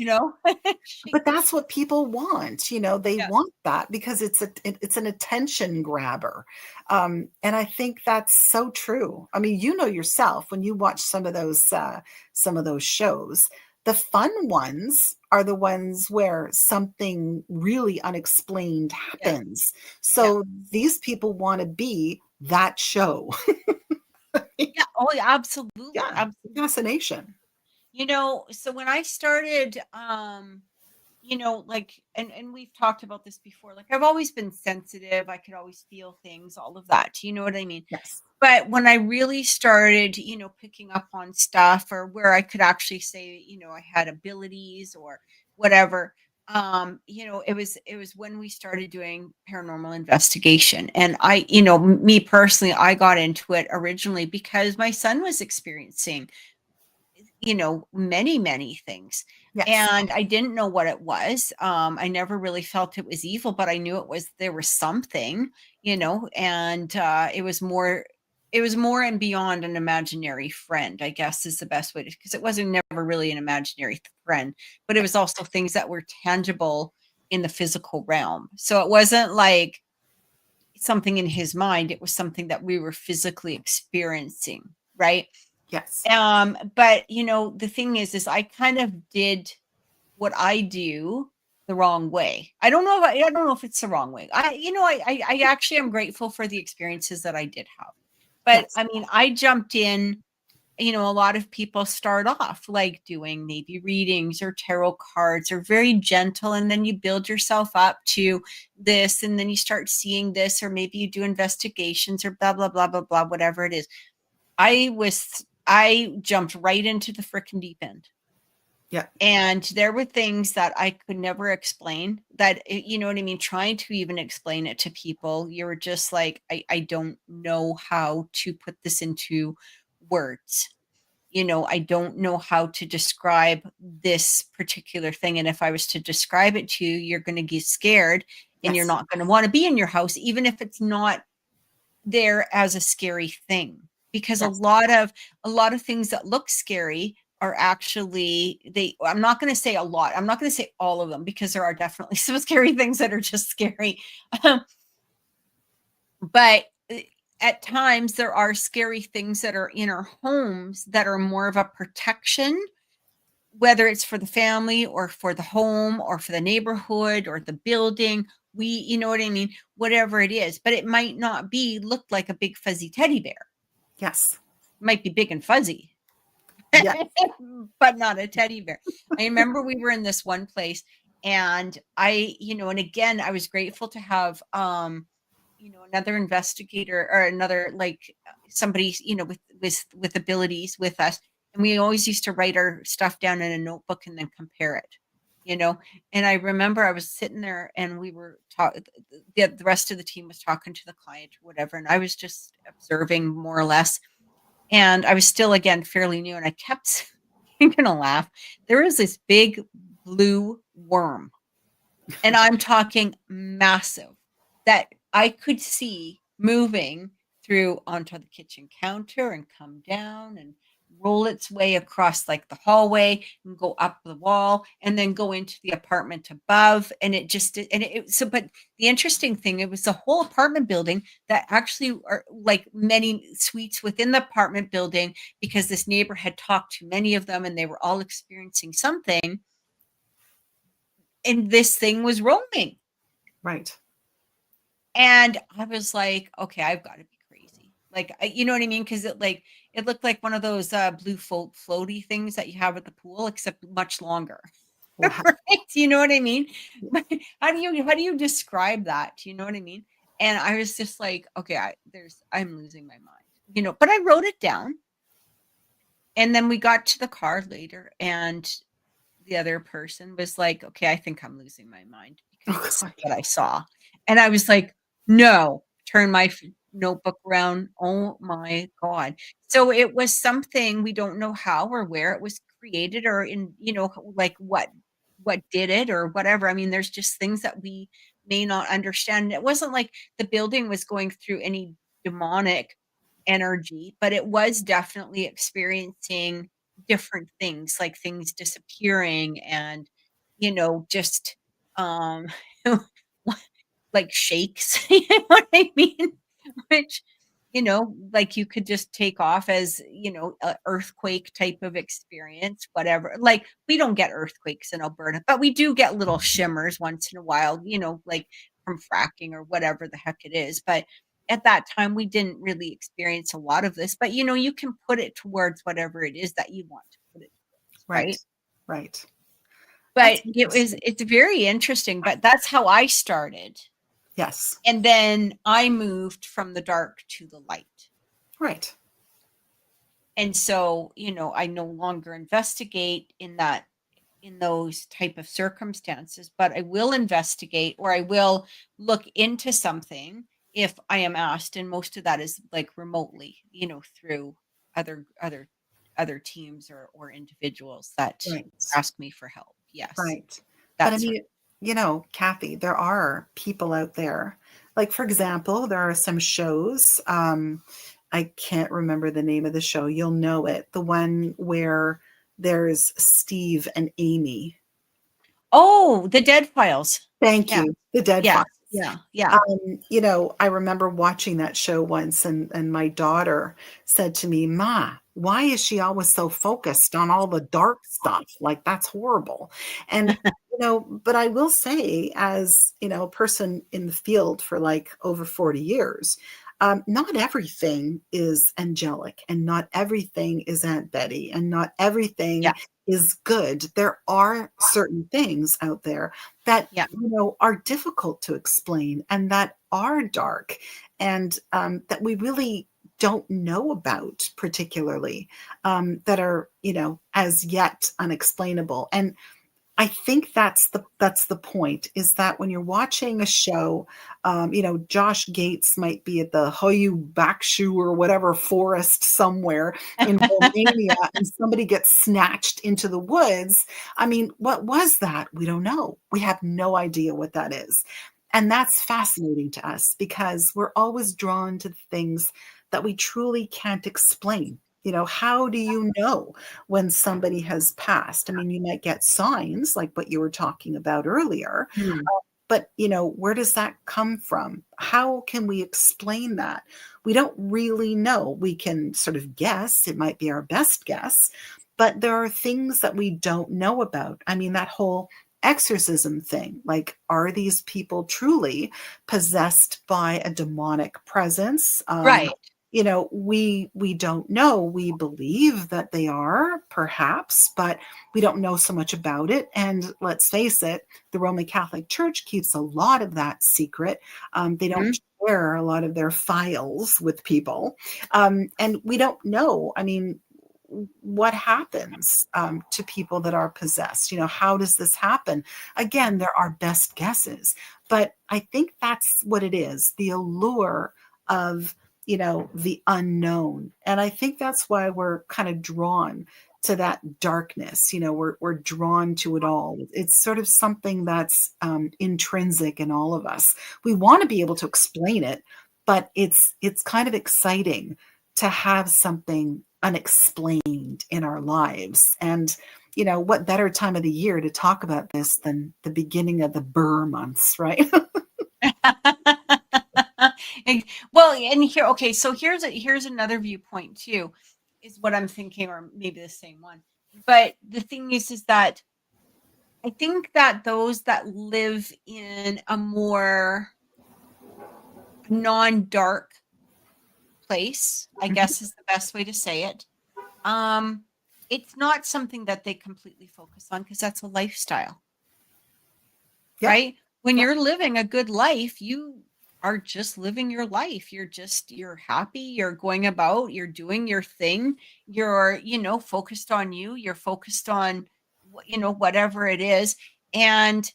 but that's what people want. They Yes. want that because it's an attention grabber. And I think that's so true. I mean, yourself, when you watch some of those shows, the fun ones are the ones where something really unexplained Yeah. happens. Yeah. So these people want to be that show. Yeah. Oh, yeah, absolutely. Yeah, Absolutely. fascination. So when I started, like, and we've talked about this before, like I've always been sensitive. I could always feel things, all of that. You know what I mean? Yes. But when I really started, picking up on stuff, or where I could actually say, I had abilities or whatever, it was when we started doing paranormal investigation. And me personally, I got into it originally because my son was experiencing, many, many things. Yes. And I didn't know what it was. I never really felt it was evil, but I knew there was something, and it was more and beyond an imaginary friend, I guess is the best way to, because it wasn't never really an imaginary friend, but it was also things that were tangible in the physical realm. So it wasn't like something in his mind, it was something that we were physically experiencing, right? Yes. But the thing is I kind of did what I do the wrong way. I don't know if it's the wrong way. I actually am grateful for the experiences that I did have. But Yes. I mean, I jumped in, a lot of people start off like doing maybe readings or tarot cards, or very gentle, and then you build yourself up to this, and then you start seeing this, or maybe you do investigations, or blah blah blah blah blah, whatever it is. I jumped right into the frickin' deep end. Yeah. And there were things that I could never explain that, you know what I mean? Trying to even explain it to people, you're just like, I don't know how to put this into words. You know, I don't know how to describe this particular thing. And if I was to describe it to you, you're going to get scared and you're Yes. not going to want to be in your house, even if it's not there as a scary thing. Because Yes. a lot of things that look scary are actually I'm not going to say a lot. I'm not going to say all of them because there are definitely some scary things that are just scary. But at times there are scary things that are in our homes that are more of a protection, whether it's for the family or for the home or for the neighborhood or the building. You know what I mean? Whatever it is, but it might not be look like a big fuzzy teddy bear. Yes. It might be big and fuzzy, Yes. but not a teddy bear. I remember we were in this one place and and again, I was grateful to have, another investigator or another, like somebody, with abilities with us. And we always used to write our stuff down in a notebook and then compare it, you know? And I remember I was sitting there and we were talking, the rest of the team was talking to the client or whatever. And I was just observing more or less. And I was still, again, fairly new, and I kept I'm gonna laugh. There was this big blue worm, and I'm talking massive, that I could see moving through onto the kitchen counter and come down and roll its way across like the hallway and go up the wall and then go into the apartment above. And but the interesting thing, it was the whole apartment building that actually are like many suites within the apartment building, because this neighbor had talked to many of them and they were all experiencing something. And this thing was roaming. Right. And I was like, okay, I've got to be crazy. Like, you know what I mean? Because it looked like one of those blue floaty things that you have at the pool, except much longer. Wow. Right? You know what I mean? But how do you describe that? You know what I mean? And I was just like, okay, I'm losing my mind. But I wrote it down. And then we got to the car later, and the other person was like, okay, I think I'm losing my mind because Oh this is God. what I saw. And I was like, no, turn my notebook around. Oh my God. So it was something, we don't know how or where it was created, or like what did it or whatever. I mean, there's just things that we may not understand. It wasn't like the building was going through any demonic energy, but it was definitely experiencing different things, like things disappearing and, just, um, like shakes, you know what I mean? Which, like you could just take off as, a earthquake type of experience, whatever. Like we don't get earthquakes in Alberta, but we do get little shimmers once in a while, like from fracking or whatever the heck it is. But at that time, we didn't really experience a lot of this, but you can put it towards whatever it is that you want to put it towards, Right. right? Right. That's But interesting. it's very interesting, but that's how I started. Yes. And then I moved from the dark to the light. Right. And so, I no longer investigate in those type of circumstances, but I will investigate, or I will look into something if I am asked. And most of that is like remotely, through other teams or individuals that Right. ask me for help. Yes. Right. But I That's mean, Kathy, there are people out there. Like, for example, there are some shows. I can't remember the name of the show. You'll know it. The one where there's Steve and Amy. Oh, the Dead Files. Thank Yeah. you. The Dead Yeah. Files. Yeah. Yeah. I remember watching that show once, and my daughter said to me, "Ma, why is she always so focused on all the dark stuff? Like, that's horrible." And, but I will say, as, a person in the field for like over 40 years, not everything is angelic, and not everything is Aunt Betty, and not everything Yeah. is good. There are certain things out there that Yeah. are difficult to explain and that are dark, and that we really don't know about particularly, that are, as yet unexplainable. And I think that's the point, is that when you're watching a show, Josh Gates might be at the Hoyu Bakshu or whatever forest somewhere in Romania, and somebody gets snatched into the woods. I mean, what was that? We don't know. We have no idea what that is. And that's fascinating to us because we're always drawn to things that we truly can't explain. How do you know when somebody has passed? I mean, you might get signs like what you were talking about earlier, Hmm. but where does that come from? How can we explain that? We don't really know. We can sort of guess. It might be our best guess, but there are things that we don't know about. I mean, that whole exorcism thing, like, are these people truly possessed by a demonic presence? Right. We don't know. We believe that they are, perhaps, but we don't know so much about it. And let's face it, the Roman Catholic Church keeps a lot of that secret. They don't Mhm. share a lot of their files with people. And we don't know. I mean, what happens to people that are possessed? How does this happen? Again, there are best guesses, but I think that's what it is, the allure of the unknown. And I think that's why we're kind of drawn to that darkness. We're drawn to it all. It's sort of something that's intrinsic in all of us. We want to be able to explain it, but it's kind of exciting to have something unexplained in our lives. And what better time of the year to talk about this than the beginning of the Burr months, right? Well, and here, okay, so here's another viewpoint too, is what I'm thinking, or maybe the same one. But the thing is that I think that those that live in a more non-dark place, I Mhm. guess is the best way to say it. Um, it's not something that they completely focus on because that's a lifestyle, Yep. right? When Yep. you're living a good life, you are just living your life. You're happy, you're going about, you're doing your thing, you're, focused on you, you're focused on whatever it is. And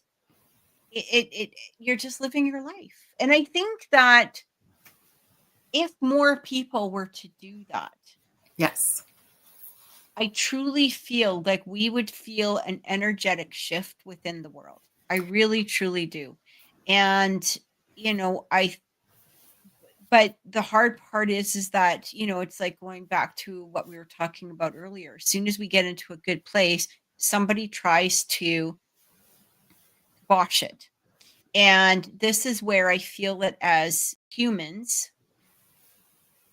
you're just living your life. And I think that if more people were to do that, Yes. I truly feel like we would feel an energetic shift within the world. I really, truly do. And, I, but the hard part is that, it's like going back to what we were talking about earlier. As soon as we get into a good place, somebody tries to bosh it. And this is where I feel that as humans,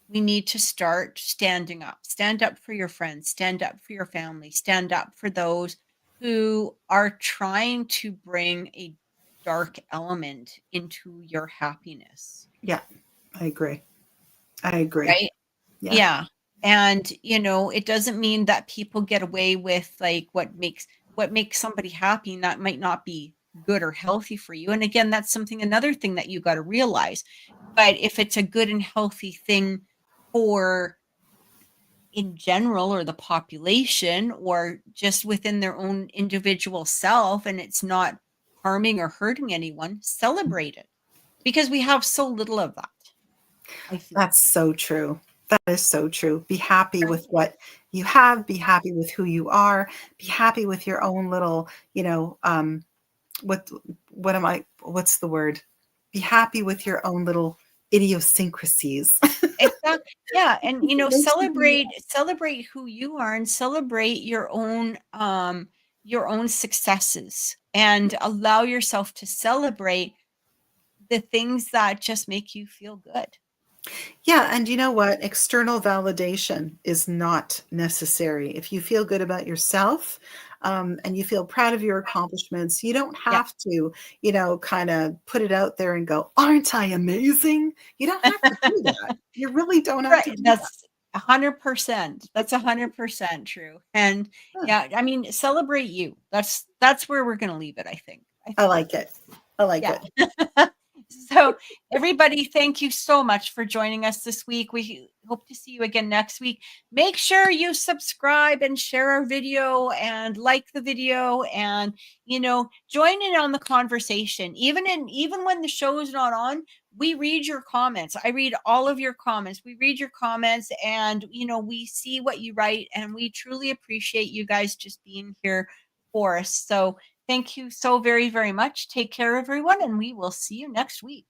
we need to start standing up. Stand up for your friends, stand up for your family, stand up for those who are trying to bring a dark element into your happiness, Yeah, I agree. I agree. right? Yeah. Yeah. And it doesn't mean that people get away with like what makes somebody happy, and that might not be good or healthy for you. And again, that's another thing that you got to realize. But if it's a good and healthy thing for in general or the population or just within their own individual self, and it's not harming or hurting anyone, celebrate it because we have so little of that, I feel. That's so true. That is so true. Be happy Right. with what you have, be happy with who you are, be happy with your own little, what what's the word? Be happy with your own little idiosyncrasies. Exactly. Yeah. And It makes you who you celebrate who you are and celebrate your own successes and allow yourself to celebrate the things that just make you feel good. Yeah, and you know what? External validation is not necessary. If you feel good about yourself, and you feel proud of your accomplishments, you don't Yeah. have to, kind of put it out there and go, "Aren't I amazing?" You don't have to do that. You really don't have to Right, do that. that's 100%. That's 100% true, and, Huh, yeah, I mean, celebrate you. That's where we're gonna leave it, I think. I I think like it. I like yeah. it. So, everybody, thank you so much for joining us this week. We hope to see you again next week. Make sure you subscribe and share our video and like the video, and join in on the conversation. Even when the show is not on, we read your comments. I read all of your comments. We read your comments, and we see what you write, and we truly appreciate you guys just being here for us. So thank you so very, very much. Take care, everyone, and we will see you next week.